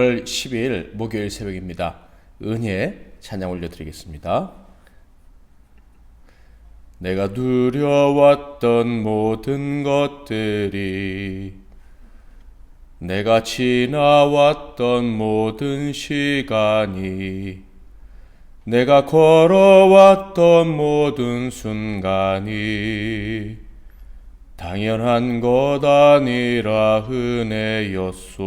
6월 12일 목요일 새벽입니다. 은혜 찬양 올려드리겠습니다. 내가 누려왔던 모든 것들이, 내가 지나왔던 모든 시간이, 내가 걸어왔던 모든 순간이 당연한 것 아니라 은혜였소.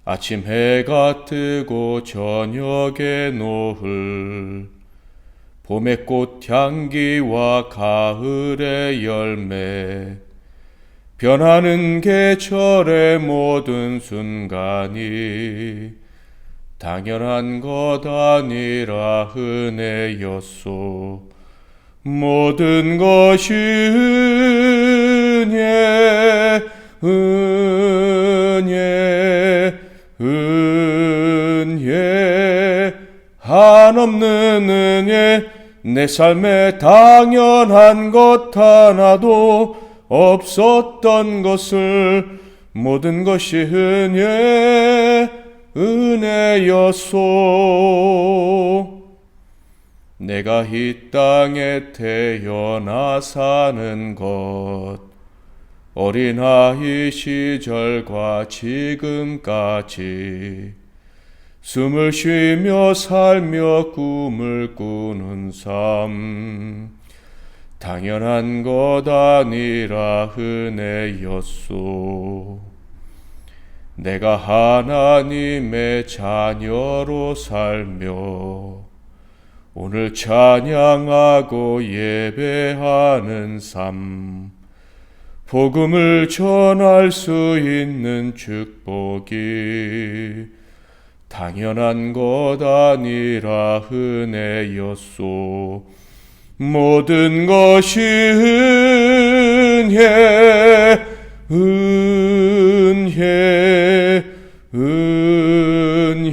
아침 해가 뜨고 저녁에 노을, 봄의 꽃향기와 가을의 열매, 변하는 계절의 모든 순간이 당연한 것 아니라 은혜였소. 모든 것이 은혜, 은혜, 은혜, 한없는 은혜. 내 삶에 당연한 것 하나도 없었던 것을, 모든 것이 은혜, 은혜였소. 내가 이 땅에 태어나 사는 것, 어린아이 시절과 지금까지 숨을 쉬며 살며 꿈을 꾸는 삶, 당연한 것 아니라 은혜였소. 내가 하나님의 자녀로 살며 오늘 찬양하고 예배하는 삶, 복음을 전할 수 있는 축복이 당연한 것 아니라 은혜였소. 모든 것이 은혜, 은혜, 은혜,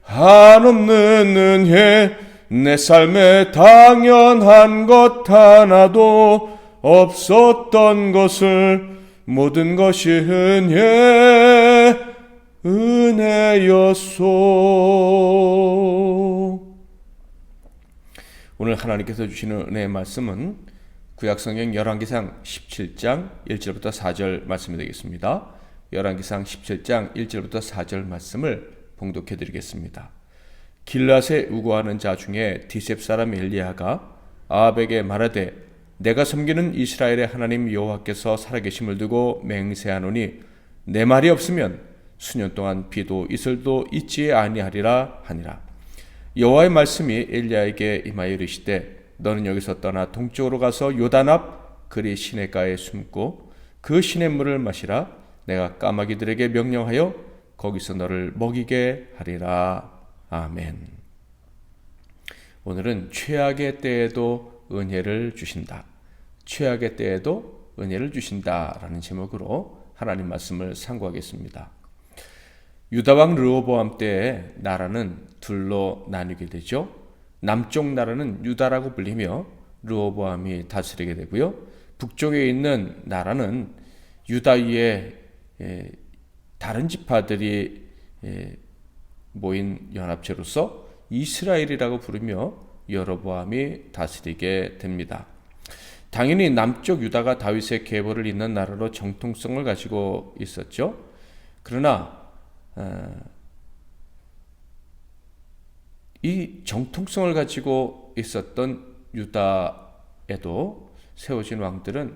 한없는 은혜. 내 삶에 당연한 것 하나도 없었던 것을, 모든 것이 은혜, 은혜였소. 오늘 하나님께서 주시는 은혜의 말씀은 구약성경 열왕기상 17장 1절부터 4절 말씀이 되겠습니다. 열왕기상 17장 1절부터 4절 말씀을 봉독해 드리겠습니다. 길앗에 우거하는 자 중에 디셉 사람 엘리야가 아합에게 말하되, 내가 섬기는 이스라엘의 하나님 여호와께서 살아계심을 두고 맹세하노니 내 말이 없으면 수년 동안 비도 이슬도 있지 아니하리라 하니라. 여호와의 말씀이 엘리야에게 임하여 이르시되, 너는 여기서 떠나 동쪽으로 가서 요단 앞 그리 시냇가에 숨고 그 시냇물을 마시라. 내가 까마귀들에게 명령하여 거기서 너를 먹이게 하리라. 아멘. 오늘은 최악의 때에도 은혜를 주신다, 최악의 때에도 은혜를 주신다 라는 제목으로 하나님 말씀을 상고하겠습니다. 유다왕 르호보암 때에 나라는 둘로 나뉘게 되죠. 남쪽 나라는 유다라고 불리며 르호보암이 다스리게 되고요, 북쪽에 있는 나라는 유다 위에 다른 지파들이 모인 연합체로서 이스라엘이라고 부르며 여로보암이 다스리게 됩니다. 당연히 남쪽 유다가 다윗의 계보를 잇는 나라로 정통성을 가지고 있었죠. 그러나 이 정통성을 가지고 있었던 유다에도 세워진 왕들은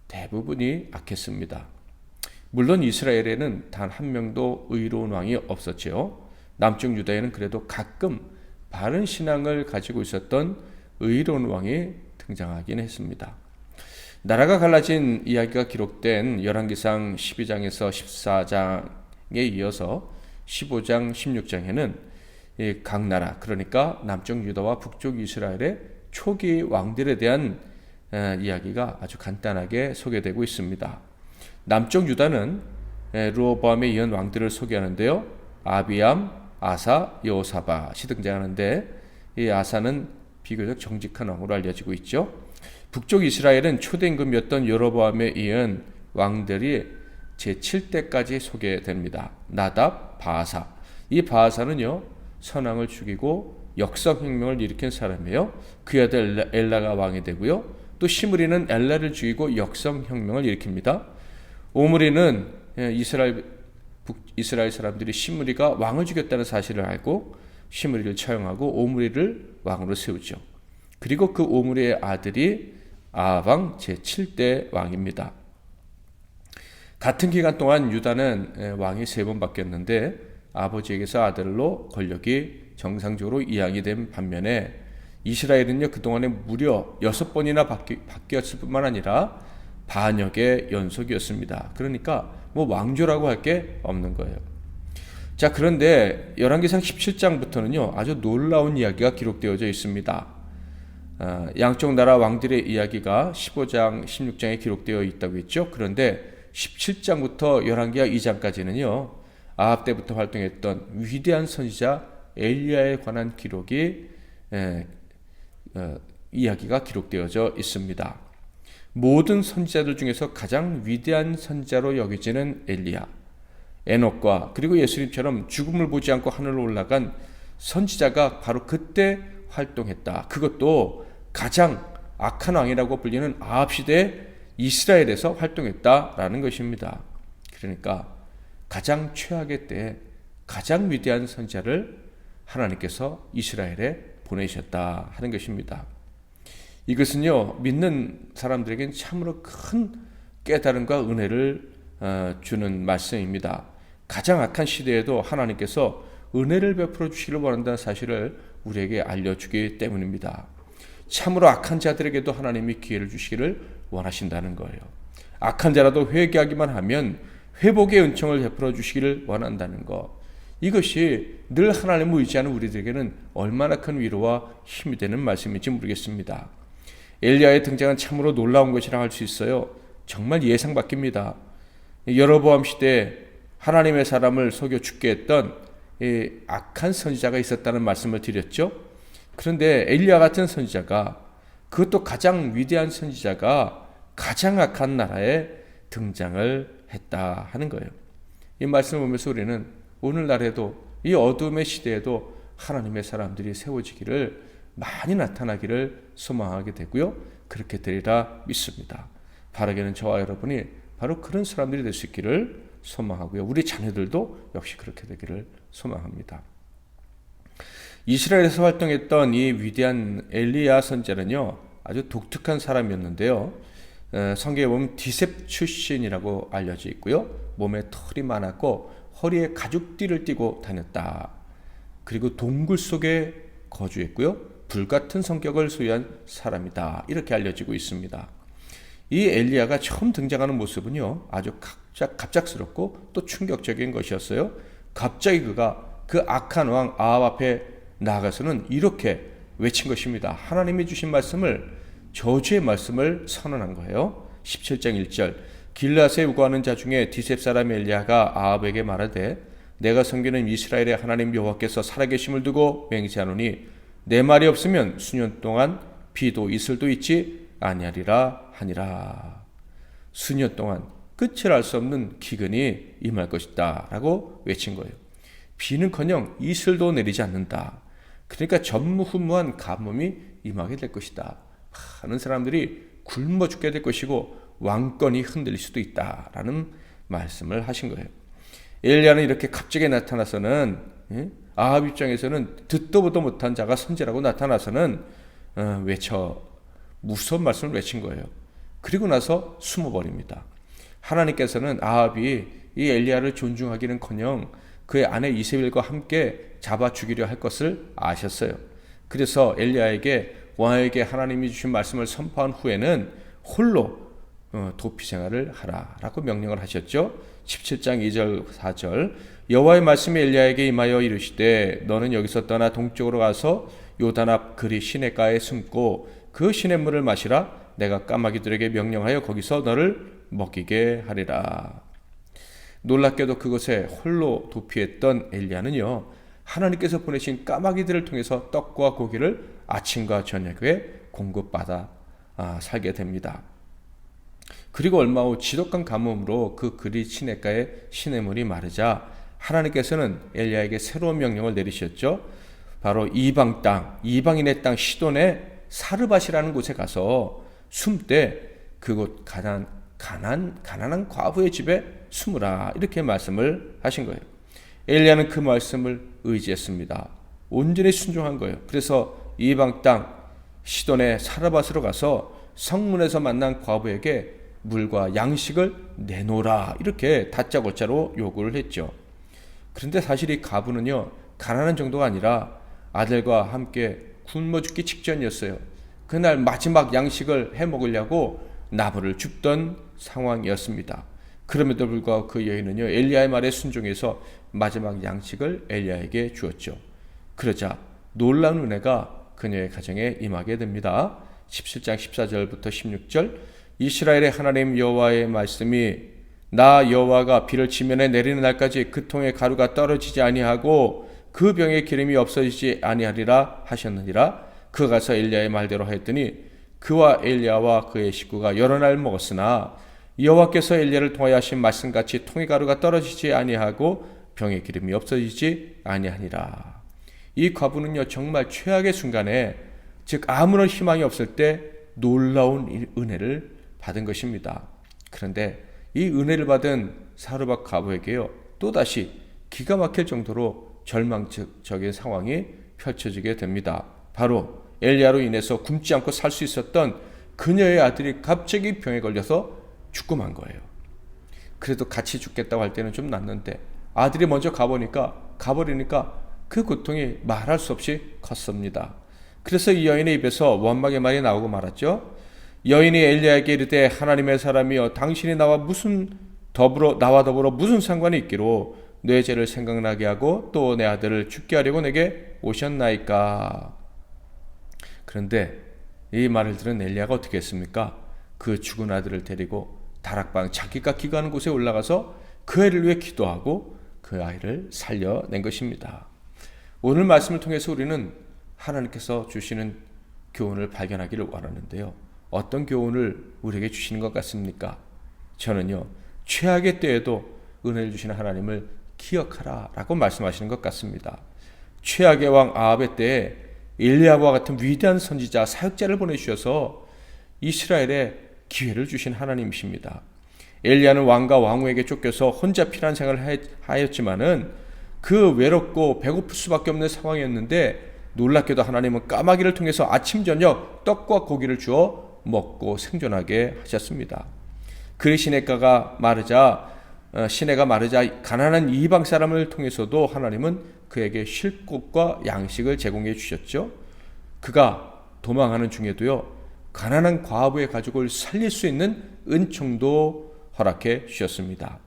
대부분이 악했습니다. 물론 이스라엘에는 단 한 명도 의로운 왕이 없었지요. 남쪽 유다에는 그래도 가끔 바른 신앙을 가지고 있었던 의로운 왕이 등장하긴 했습니다. 나라가 갈라진 이야기가 기록된 열왕기상 12장에서 14장에 이어서 15장, 16장에는 각 나라, 그러니까 남쪽 유다와 북쪽 이스라엘의 초기 왕들에 대한 이야기가 아주 간단하게 소개되고 있습니다. 남쪽 유다는 르호보암에 이은 왕들을 소개하는데요, 아비암, 아사, 여호사밧이 등장하는데 이 아사는 비교적 정직한 왕으로 알려지고 있죠. 북쪽 이스라엘은 초대 임금이었던 여로보암에 이은 왕들이 제7대까지 소개됩니다. 나답, 바아사. 이 바아사는요, 선왕을 죽이고 역성혁명을 일으킨 사람이에요. 그의 아들 엘라가 왕이 되고요. 또 시므리는 엘라를 죽이고 역성혁명을 일으킵니다. 오므리는 이스라엘 사람들이 시므리가 왕을 죽였다는 사실을 알고 시므리를 처형하고 오므리를 왕으로 세우죠. 그리고 그 오므리의 아들이 아합 제7대 왕입니다. 같은 기간 동안 유다는 왕이 3번 바뀌었는데 아버지에게서 아들로 권력이 정상적으로 이양이 된 반면에 이스라엘은요, 그동안에 무려 6번이나 바뀌었을 뿐만 아니라 반역의 연속이었습니다. 그러니까 뭐 왕조라고 할 게 없는 거예요. 자, 그런데 열왕기상 17장부터는요, 아주 놀라운 이야기가 기록되어져 있습니다. 양쪽 나라 왕들의 이야기가 15장, 16장에 기록되어 있다고 했죠. 그런데 17장부터 열왕기하 2장까지는요, 아합 때부터 활동했던 위대한 선지자 엘리야에 관한 이야기가 기록되어져 있습니다. 모든 선지자들 중에서 가장 위대한 선지자로 여겨지는 엘리야, 에녹과 그리고 예수님처럼 죽음을 보지 않고 하늘로 올라간 선지자가 바로 그때 활동했다. 그것도 가장 악한 왕이라고 불리는 아합 시대에 이스라엘에서 활동했다라는 것입니다. 그러니까 가장 최악의 때에 가장 위대한 선지자를 하나님께서 이스라엘에 보내셨다 하는 것입니다. 이것은요, 믿는 사람들에게는 참으로 큰 깨달음과 은혜를 주는 말씀입니다. 가장 악한 시대에도 하나님께서 은혜를 베풀어 주시기를 원한다는 사실을 우리에게 알려주기 때문입니다. 참으로 악한 자들에게도 하나님이 기회를 주시기를 원하신다는 거예요. 악한 자라도 회개하기만 하면 회복의 은총을 베풀어 주시기를 원한다는 것. 이것이 늘 하나님을 의지하는 우리들에게는 얼마나 큰 위로와 힘이 되는 말씀인지 모르겠습니다. 엘리야의 등장은 참으로 놀라운 것이라 할 수 있어요. 정말 예상 밖입니다. 여로보암 시대에 하나님의 사람을 속여 죽게 했던 악한 선지자가 있었다는 말씀을 드렸죠. 그런데 엘리야 같은 선지자가, 그것도 가장 위대한 선지자가 가장 악한 나라에 등장을 했다 하는 거예요. 이 말씀을 보면서 우리는 오늘날에도 이 어둠의 시대에도 하나님의 사람들이 세워지기를, 많이 나타나기를 소망하게 되고요. 그렇게 되리라 믿습니다. 바라기는 저와 여러분이 바로 그런 사람들이 될 수 있기를 소망하고요. 우리 자녀들도 역시 그렇게 되기를 소망합니다. 이스라엘에서 활동했던 이 위대한 엘리야 선지자는요, 아주 독특한 사람이었는데요. 성경에 보면 디셉 출신이라고 알려져 있고요. 몸에 털이 많았고 허리에 가죽띠를 띠고 다녔다. 그리고 동굴 속에 거주했고요. 불같은 성격을 소유한 사람이다. 이렇게 알려지고 있습니다. 이 엘리야가 처음 등장하는 모습은요, 아주 갑작스럽고 또 충격적인 것이었어요. 갑자기 그가 그 악한 왕 아합 앞에 나아가서는 이렇게 외친 것입니다. 하나님이 주신 말씀을, 저주의 말씀을 선언한 거예요. 17장 1절, 길라앗에 우거하는 자 중에 디셉 사람 엘리야가 아합에게 말하되, 내가 섬기는 이스라엘의 하나님 여호와께서 살아계심을 두고 맹세하노니 내 말이 없으면 수년 동안 비도 이슬도 있지 아니하리라 하니라. 수년 동안 끝을 알 수 없는 기근이 임할 것이다 라고 외친 거예요. 비는커녕 이슬도 내리지 않는다. 그러니까 전무후무한 가뭄이 임하게 될 것이다. 많은 사람들이 굶어 죽게 될 것이고 왕권이 흔들릴 수도 있다라는 말씀을 하신 거예요. 엘리야는 이렇게 갑자기 나타나서는, 아합 입장에서는 듣도 보도 못한 자가 선지라고 나타나서는 무서운 말씀을 외친 거예요. 그리고 나서 숨어버립니다. 하나님께서는 아합이 이 엘리야를 존중하기는커녕 그의 아내 이세벨과 함께 잡아 죽이려 할 것을 아셨어요. 그래서 엘리야에게, 왕에게 하나님이 주신 말씀을 선포한 후에는 홀로 도피 생활을 하라라고 명령을 하셨죠. 17장 2절 4절, 여호와의 말씀이 엘리야에게 임하여 이르시되 너는 여기서 떠나 동쪽으로 가서 요단 앞 그리 시냇가에 숨고 그 시냇물을 마시라. 내가 까마귀들에게 명령하여 거기서 너를 먹이게 하리라. 놀랍게도 그곳에 홀로 도피했던 엘리야는요, 하나님께서 보내신 까마귀들을 통해서 떡과 고기를 아침과 저녁에 공급받아 살게 됩니다. 그리고 얼마 후 지독한 가뭄으로 그 그리 시냇가의 시냇물이 마르자 하나님께서는 엘리야에게 새로운 명령을 내리셨죠. 바로 이방 땅, 이방인의 땅 시돈의 사르밧이라는 곳에 가서 숨되 그곳 가난한 과부의 집에 숨으라, 이렇게 말씀을 하신 거예요. 엘리야는 그 말씀을 의지했습니다. 온전히 순종한 거예요. 그래서 이방 땅 시돈의 사르밧으로 가서 성문에서 만난 과부에게 물과 양식을 내놓으라, 이렇게 다짜고짜로 요구를 했죠. 그런데 사실 이 과부는요, 가난한 정도가 아니라 아들과 함께 굶어 죽기 직전이었어요. 그날 마지막 양식을 해 먹으려고 나무를 줍던 상황이었습니다. 그럼에도 불구하고 그 여인은요, 엘리야의 말에 순종해서 마지막 양식을 엘리야에게 주었죠. 그러자 놀라운 은혜가 그녀의 가정에 임하게 됩니다. 17장 14절부터 16절, 이스라엘의 하나님 여호와의 말씀이 나 여호와가 비를 지면에 내리는 날까지 그 통에 가루가 떨어지지 아니하고 그 병에 기름이 없어지지 아니하리라 하셨느니라. 그가 가서 엘리야의 말대로 하였더니 그와 엘리야와 그의 식구가 여러 날 먹었으나 여호와께서 엘리야를 통하여 하신 말씀같이 통에 가루가 떨어지지 아니하고 병에 기름이 없어지지 아니하니라. 이 과부는요, 정말 최악의 순간에, 즉 아무런 희망이 없을 때 놀라운 은혜를 받은 것입니다. 그런데 이 은혜를 받은 사르밧 과부에게요, 또다시 기가 막힐 정도로 절망적인 상황이 펼쳐지게 됩니다. 바로 엘리야로 인해서 굶지 않고 살 수 있었던 그녀의 아들이 갑자기 병에 걸려서 죽고 만 거예요. 그래도 같이 죽겠다고 할 때는 좀 낫는데 아들이 먼저 가버리니까 그 고통이 말할 수 없이 컸습니다. 그래서 이 여인의 입에서 원망의 말이 나오고 말았죠. 여인이 엘리야에게 이르되 하나님의 사람이여 당신이 나와 더불어 무슨 상관이 있기로 내 죄를 생각나게 하고 또 내 아들을 죽게 하려고 내게 오셨나이까. 그런데 이 말을 들은 엘리야가 어떻게 했습니까? 그 죽은 아들을 데리고 다락방 자기가 기거하는 곳에 올라가서 그 애를 위해 기도하고 그 아이를 살려낸 것입니다. 오늘 말씀을 통해서 우리는 하나님께서 주시는 교훈을 발견하기를 원하는데요. 어떤 교훈을 우리에게 주시는 것 같습니까? 저는요, 최악의 때에도 은혜를 주시는 하나님을 기억하라 라고 말씀하시는 것 같습니다. 최악의 왕 아합의 때에 엘리야와 같은 위대한 선지자, 사역자를 보내주셔서 이스라엘에 기회를 주신 하나님이십니다. 엘리야는 왕과 왕후에게 쫓겨서 혼자 피난 생활을 하였지만은 그 외롭고 배고플 수밖에 없는 상황이었는데 놀랍게도 하나님은 까마귀를 통해서 아침 저녁 떡과 고기를 주어 먹고 생존하게 하셨습니다. 그 시내가 마르자 가난한 이방 사람을 통해서도 하나님은 그에게 쉴 곳과 양식을 제공해 주셨죠. 그가 도망하는 중에도요, 가난한 과부의 가족을 살릴 수 있는 은총도 허락해 주셨습니다.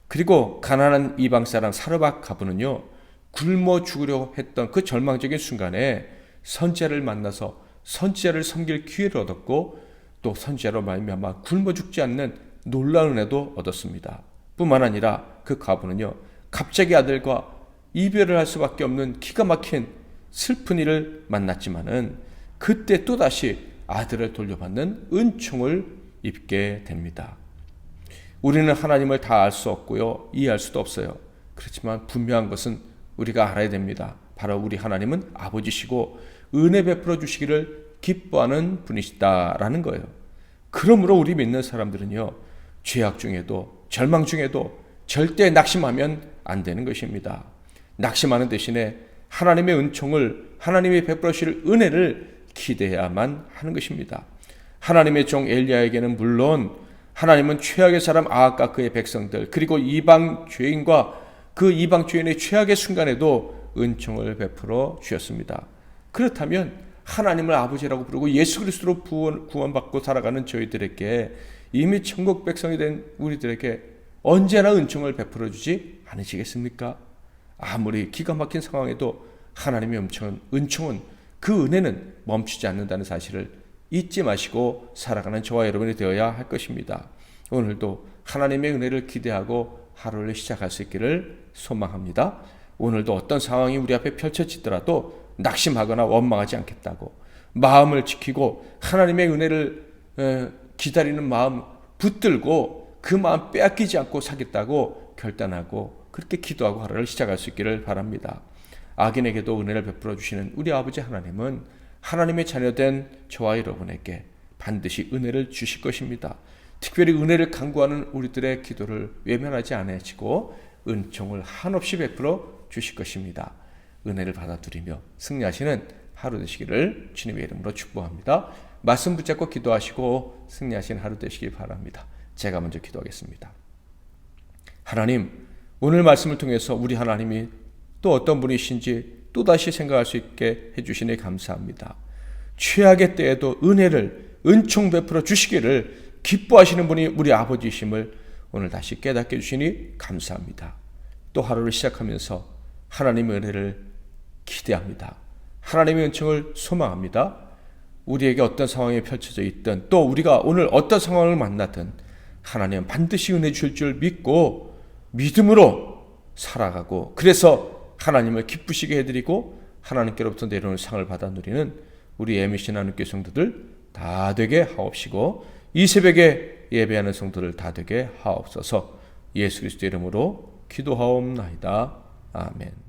그리고 가난한 이방 사람 사르밧 과부는요, 굶어 죽으려 했던 그 절망적인 순간에 선지자를 만나서 선지자를 섬길 기회를 얻었고 또 선지자로 말미암아 굶어 죽지 않는 놀라운 은혜도 얻었습니다. 뿐만 아니라 그 과부는요, 갑자기 아들과 이별을 할 수밖에 없는 기가 막힌 슬픈 일을 만났지만은 그때 또다시 아들을 돌려받는 은총을 입게 됩니다. 우리는 하나님을 다 알 수 없고요, 이해할 수도 없어요. 그렇지만 분명한 것은 우리가 알아야 됩니다. 바로 우리 하나님은 아버지시고 은혜 베풀어 주시기를 기뻐하는 분이시다라는 거예요. 그러므로 우리 믿는 사람들은요, 죄악 중에도 절망 중에도 절대 낙심하면 안 되는 것입니다. 낙심하는 대신에 하나님의 은총을, 하나님의 베풀어 주실 은혜를 기대해야만 하는 것입니다. 하나님의 종 엘리야에게는 물론 하나님은 최악의 사람 아합과 그의 백성들, 그리고 이방 죄인과 그 이방 죄인의 최악의 순간에도 은총을 베풀어 주셨습니다. 그렇다면 하나님을 아버지라고 부르고 예수 그리스도로 구원받고 살아가는 저희들에게, 이미 천국 백성이 된 우리들에게 언제나 은총을 베풀어 주지 않으시겠습니까? 아무리 기가 막힌 상황에도 하나님의 은총은, 그 은혜는 멈추지 않는다는 사실을 잊지 마시고 살아가는 저와 여러분이 되어야 할 것입니다. 오늘도 하나님의 은혜를 기대하고 하루를 시작할 수 있기를 소망합니다. 오늘도 어떤 상황이 우리 앞에 펼쳐지더라도 낙심하거나 원망하지 않겠다고, 마음을 지키고 하나님의 은혜를 기다리는 마음 붙들고 그 마음 빼앗기지 않고 사겠다고 결단하고 그렇게 기도하고 하루를 시작할 수 있기를 바랍니다. 악인에게도 은혜를 베풀어 주시는 우리 아버지 하나님은 하나님의 자녀된 저와 여러분에게 반드시 은혜를 주실 것입니다. 특별히 은혜를 간구하는 우리들의 기도를 외면하지 않으시고 은총을 한없이 베풀어 주실 것입니다. 은혜를 받아들이며 승리하시는 하루 되시기를 주님의 이름으로 축복합니다. 말씀 붙잡고 기도하시고 승리하시는 하루 되시길 바랍니다. 제가 먼저 기도하겠습니다. 하나님, 오늘 말씀을 통해서 우리 하나님이 또 어떤 분이신지 또다시 생각할 수 있게 해주시니 감사합니다. 최악의 때에도 은총 베풀어 주시기를 기뻐하시는 분이 우리 아버지이심을 오늘 다시 깨닫게 해주시니 감사합니다. 또 하루를 시작하면서 하나님의 은혜를 기대합니다. 하나님의 은총을 소망합니다. 우리에게 어떤 상황이 펼쳐져 있든 또 우리가 오늘 어떤 상황을 만나든 하나님은 반드시 은혜 주실 줄 믿고 믿음으로 살아가고 그래서 하나님을 기쁘시게 해드리고 하나님께로부터 내려오는 상을 받아 누리는 우리 MBC 하나님께 성도들 다 되게 하옵시고 이 새벽에 예배하는 성도들 다 되게 하옵소서. 예수 그리스도 이름으로 기도하옵나이다. 아멘.